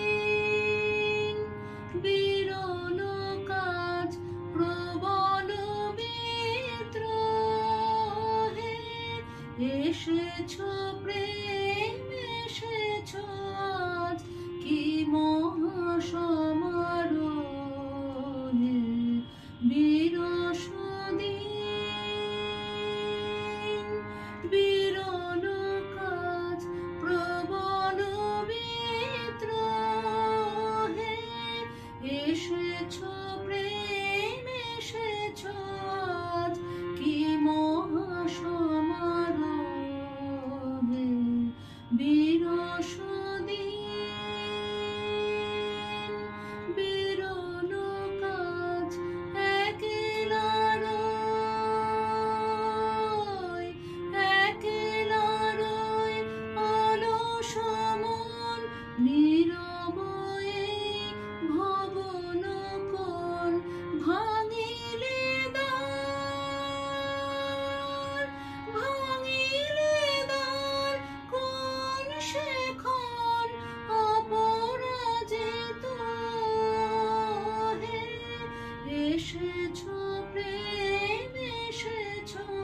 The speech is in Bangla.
বিরসদিন বিরল কাজ প্রবল বিদ্রোহে এসেছো প্রেম এসেছো আজ কি মহাসমারোহে বিরসদিন বিরল কাজ প্রবল বিদ্রোহে এসেছো প্রেম এসেছো আজ কি মহাসমারোহে বিরসদিন বিরল কাজ একলা রয় অলস মন নীরব এই ভবন কোণ ভাঙিলে দ্বার কোন সেখন অপরাজিত হে এসেছো প্রেম এসেছো